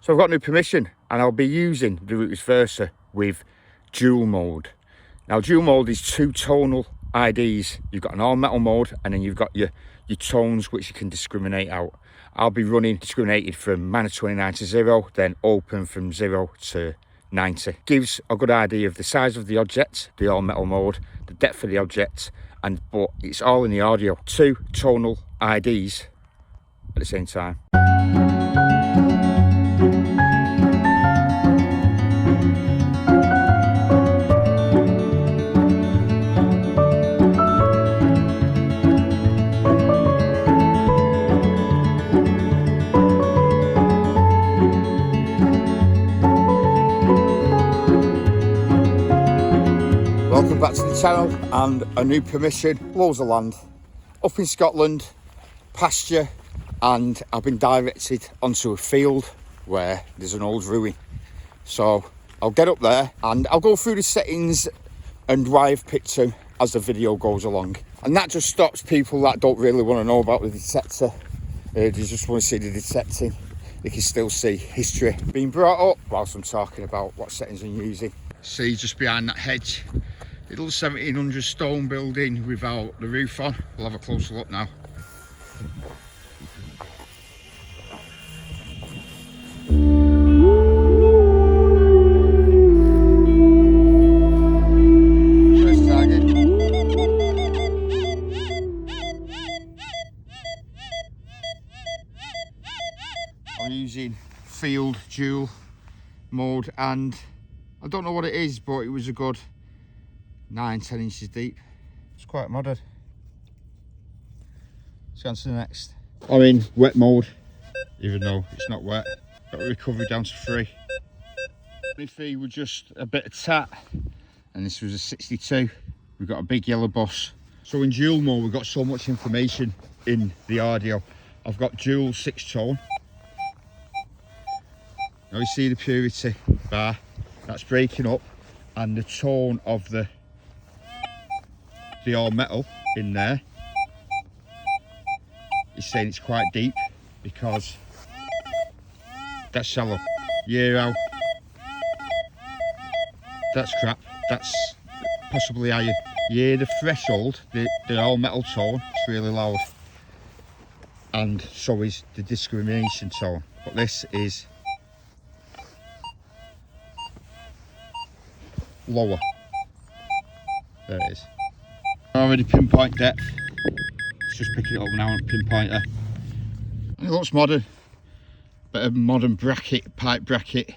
So I've got new permission and I'll be using the Rutus Versa with dual mode. Now dual mode is two tonal IDs. You've got an all metal mode and then you've got your tones which you can discriminate out. I'll be running discriminated from -29 to 0, then open from 0 to 90. Gives a good idea of the size of the object, the all metal mode, the depth of the object, but it's all in the audio. Two tonal IDs at the same time. Welcome back to the channel and a new permission. Loads of land up in Scotland, pasture, and I've been directed onto a field where there's an old ruin. So I'll get up there and I'll go through the settings and why I've picked them as the video goes along. And that just stops people that don't really want to know about the detector. They just want to see the detecting. They can still see history being brought up whilst I'm talking about what settings I'm using. See just behind that hedge, little 1700 stone building without the roof on. We'll have a closer look now. First target. I'm using field dual mode and I don't know what it is, but it was a good 9-10 inches deep. It's quite modern. Let's go on to the next. I'm in wet mode, even though it's not wet. Got the recovery down to 3. If we were just a bit of tat, and this was a 62, we've got a big yellow bus. So in dual mode, we've got so much information in the audio. I've got dual 6 tone. Now you see the purity bar, that's breaking up, and the tone of the all metal in there is saying it's quite deep because that's shallow. Yeah, that's crap. That's possibly higher. Yeah, the threshold, the all metal tone, is really loud, and so is the discrimination tone. But this is lower. There it is. Already pinpoint depth. Let's just pick it up now and pinpoint her. It looks modern. Bit of modern bracket, pipe bracket.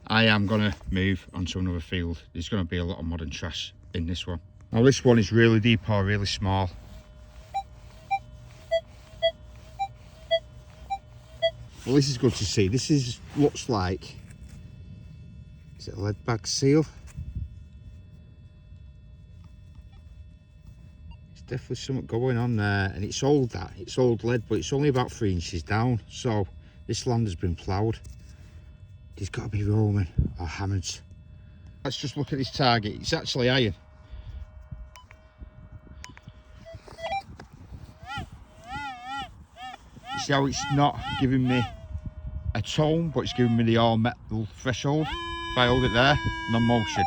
I am going to move onto another field. There's going to be a lot of modern trash in this one. Now this one is really deep or really small. Well, this is good to see. This looks like, is it a lead bag seal? Definitely something going on there, and it's old lead, but it's only about 3 inches down, so this land has been ploughed. There's got to be Roman or hammers. Let's just look at this target. It's actually iron. You see how it's not giving me a tone, but it's giving me the all metal threshold. If I hold it there, non-motion,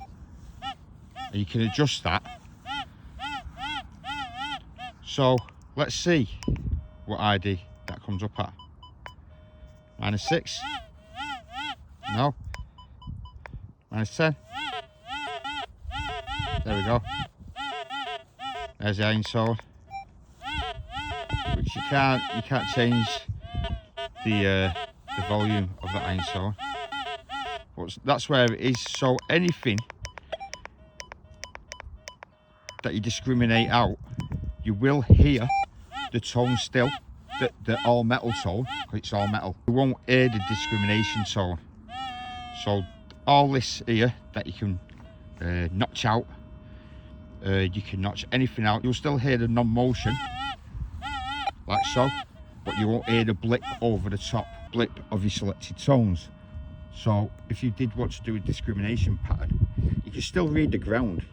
and you can adjust that. So let's see what ID that comes up at. -6. No. -10. There we go. There's the iron tone, which you can't change the volume of the iron tone. But that's where it is. So anything that you discriminate out, you will hear the tone still, the all metal tone, it's all metal. You won't hear the discrimination tone. So all this here that you can notch out, you can notch anything out. You'll still hear the non-motion, like so, but you won't hear the blip over the top, blip of your selected tones. So if you did want to do a discrimination pattern, you can still read the ground.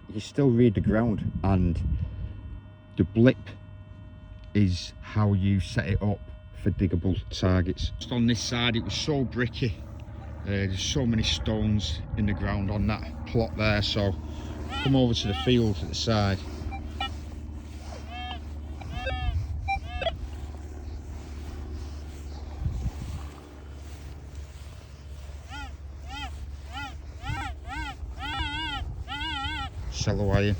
And the blip is how you set it up for diggable targets. Just on this side, it was so bricky There's so many stones in the ground on that plot there, so come over to the field at the side. Shallow iron,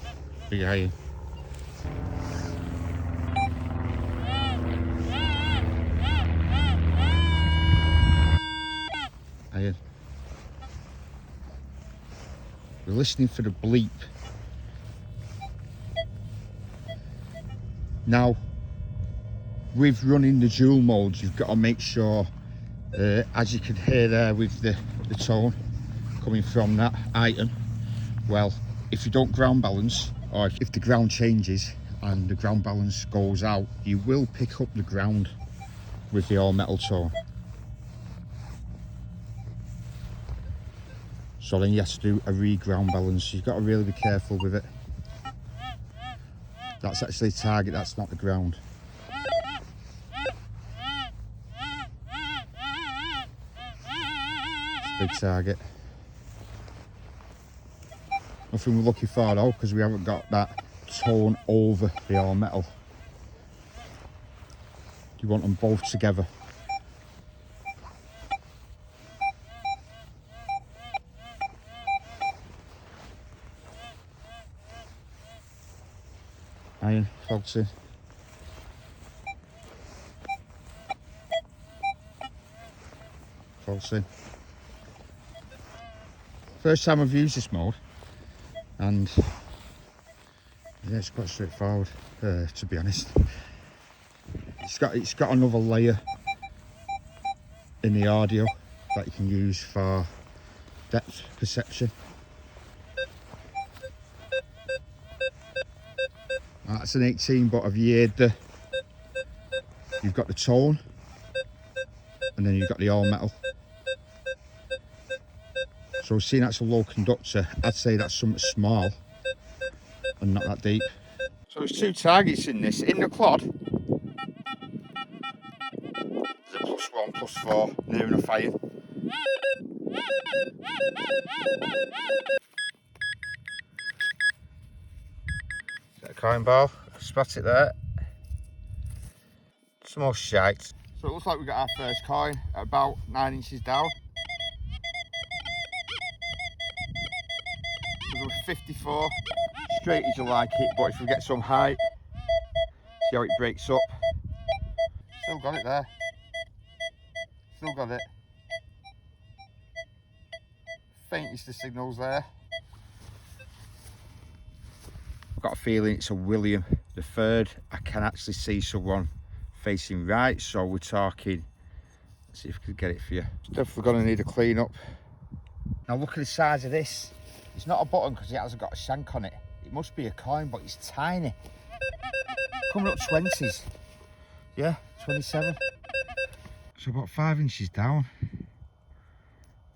big iron. Iron. We're listening for the bleep. Now, with running the dual modes, you've got to make sure, as you can hear there with the tone coming from that iron, well, if you don't ground balance, or if the ground changes and the ground balance goes out, you will pick up the ground with the all metal tone. So then you have to do a re-ground balance. You've got to really be careful with it. That's actually a target, that's not the ground. It's a big target. Nothing we're looking for though, because we haven't got that tone over the all metal. You want them both together. Iron, faulty. Faulty. First time I've used this mode, and yeah, it's quite straightforward, to be honest. It's got another layer in the audio that you can use for depth perception. That's an 18, but I've heard you've got the tone, and then you've got the all metal. So seeing that's a low conductor, I'd say that's something small and not that deep. So there's two targets in this. In the clod, there's a +1, +4, near enough iron. Set a coin ball, spat it there. Some more shite. So it looks like we got our first coin at about 9 inches down. We're 54, straight as you like it, but if we get some height, see how it breaks up. Still got it there. Still got it. Faintest of signals there. I've got a feeling it's a William the third. I can actually see someone facing right, so we're talking. Let's see if we can get it for you. It's definitely going to need a clean up. Now look at the size of this. It's not a button because it hasn't got a shank on it. It must be a coin, but it's tiny. Coming up 20s. Yeah, 27. So about 5 inches down.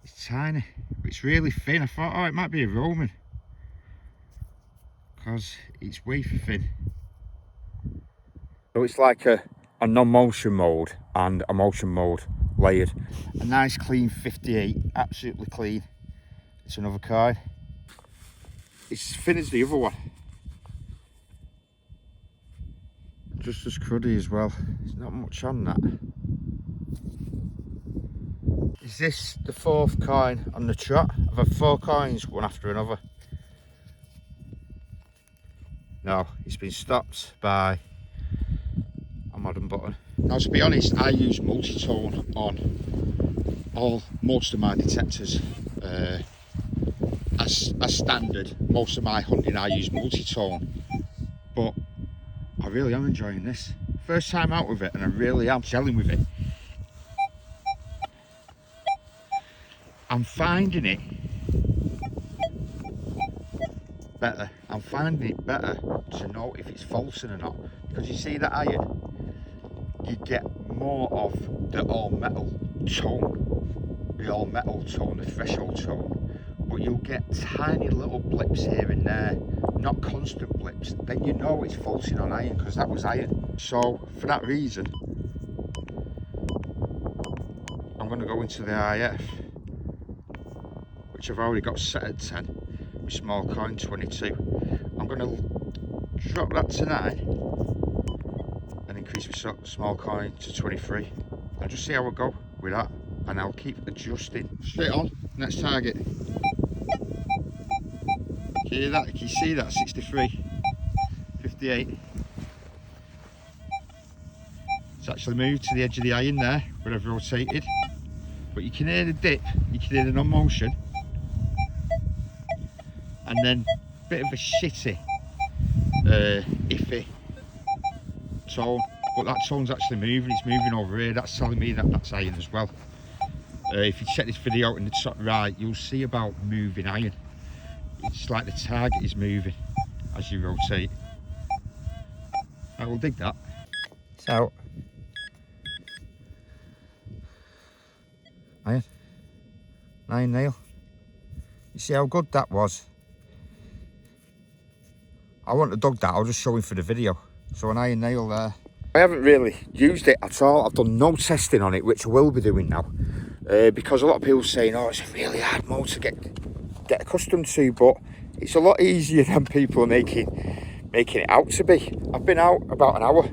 It's tiny, but it's really thin. I thought, oh, it might be a Roman, because it's wafer thin. So it's like a non-motion mode and a motion mode layered. A nice clean 58, absolutely clean. It's another coin. It's thin as the other one. Just as cruddy as well. There's not much on that. Is this the fourth coin on the trot? I've had 4 coins, one after another. No, it's been stopped by a modern button. Now to be honest, I use multi-tone on most of my detectors. As standard, most of my hunting I use multi-tone, but I really am enjoying this. First time out with it, and I really am gelling with it. I'm finding it better. I'm finding it better to know if it's falsing or not, because you see that iron, you get more of the all metal tone, the threshold tone. But you'll get tiny little blips here and there, not constant blips. Then you know it's falsing on iron, because that was iron. So for that reason, I'm going to go into the IF which I've already got set at 10, with small coin 22. I'm going to drop that to 9 and increase my small coin to 23. I'll just see how I go with that, and I'll keep adjusting. Straight on, next target. Can you hear that? Can you see that? 63, 58. It's actually moved to the edge of the iron there, where I've rotated. But you can hear the dip, you can hear the non-motion, and then a bit of a shitty, iffy tone. But that tone's actually moving, it's moving over here. That's telling me that that's iron as well. If you check this video out in the top right, you'll see about moving iron. It's like the target is moving as you rotate. I will dig that. It's out. Iron. 9 nail. You see how good that was? I wouldn't have dug that, I'll just show him for the video. So an iron nail there. I haven't really used it at all. I've done no testing on it, which I will be doing now. Because a lot of people are saying, oh, it's a really hard motor to get accustomed to, but it's a lot easier than people are making it out to be. I've been out about an hour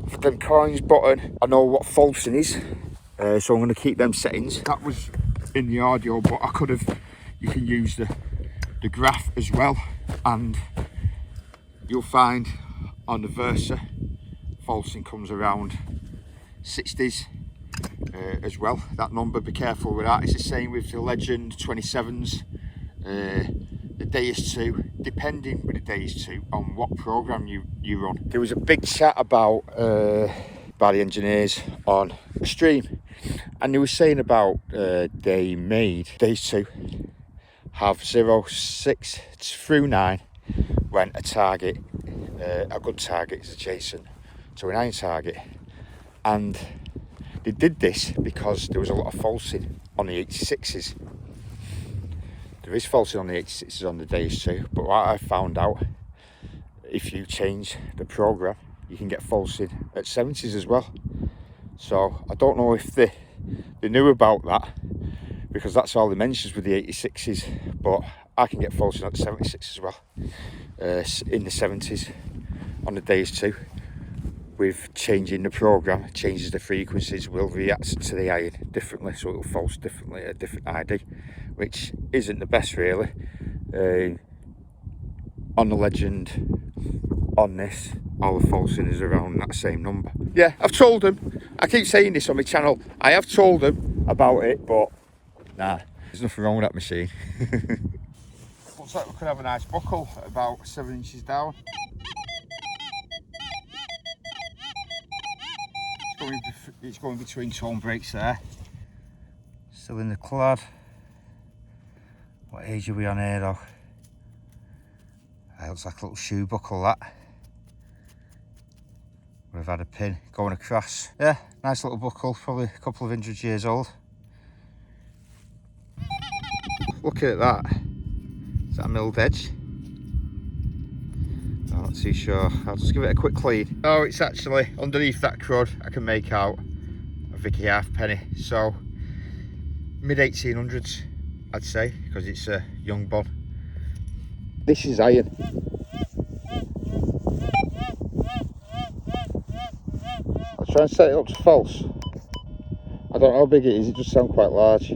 for them coins button. I know what falsing is, so I'm going to keep them settings. That was in the audio, but I could have, you can use the graph as well, and you'll find on the Versa, falsing comes around 60s as well. That number, be careful with that. It's the same with the Legend 27s, the Deus 2, depending with the Deus 2 on what program you run. There was a big chat about by the engineers on a stream, and they were saying about they made Deus 2 have 0, 6 through 9 when a target, a good target, is adjacent to an iron target. And they did this because there was a lot of falsing on the 86s. There is falsing on the 86s on the Deus 2, but what I found out, if you change the program, you can get falsing at 70s as well. So I don't know if they knew about that, because that's all they mentions with the 86s, but I can get falsing at the 76 as well, in the 70s on the Deus 2. With changing the program, changes the frequencies, will react to the iron differently, so it will false differently at a different ID, which isn't the best really. On the Legend, on this, all the falsing is around that same number. Yeah, I've told them, I keep saying this on my channel, I have told them about it, but nah, there's nothing wrong with that machine. Looks like we could have a nice buckle at about 7 inches down. It's going between tone breaks there. Still in the clad. What age are we on here though? It looks like a little shoe buckle, that. We've had a pin going across. Yeah, nice little buckle, probably a couple of 100 years old. Looking at that. Is that a milled edge? I'm not too sure. I'll just give it a quick clean. Oh, it's actually underneath that crud. I can make out a Vicky halfpenny. So mid 1800s, I'd say, because it's a young bod. This is iron. I'll try and set it up to false. I don't know how big it is. It does sound quite large.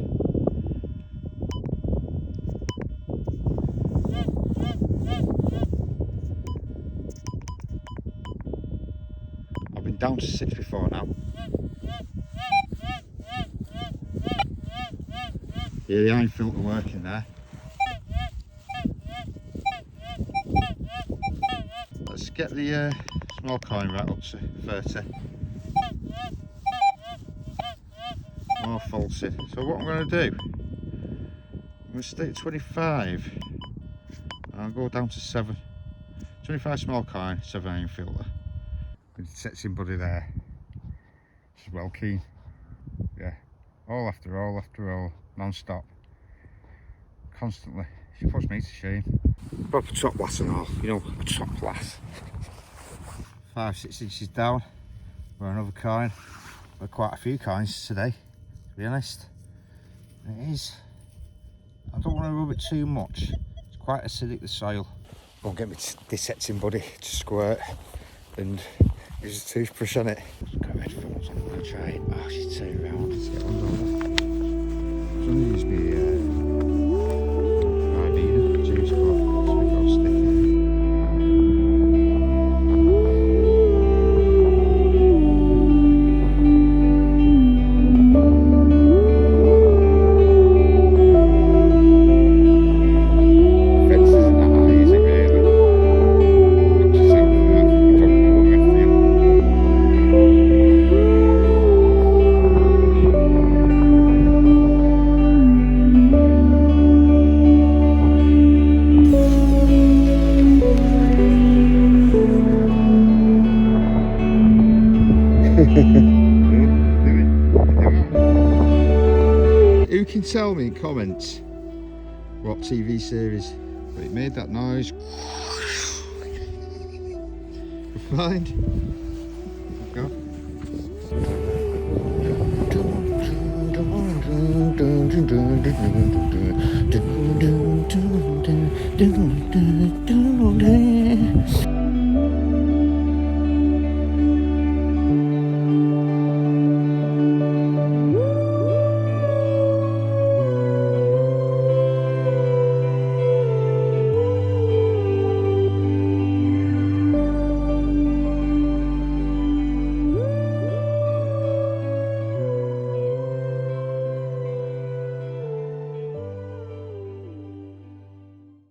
Down to 6 before now. Yeah, the iron filter working there. Let's get the small coin right up to 30. More falsing. So what I'm going to do, I'm going to stay at 25 and I'll go down to 7. 25 small coin, 7 iron filter. With the setting buddy there. She's well keen. Yeah. All after all, non-stop. Constantly. She puts me to shame. Proper top lass and all, you know, a top lass. 5-6 inches down. For another coin. Well, quite a few coins today, to be honest. And it is don't want to rub it too much. It's quite acidic, the soil. Won't get me dissecting buddy to squirt and use a toothbrush on it. Got headphones on, I'm going to try it. Oh, she's turned around. Let's get on over. I'm going to use my Ribena juice cloth. So we got sticky. Who can tell me in comments what TV series? But it made that noise. Refined. Go.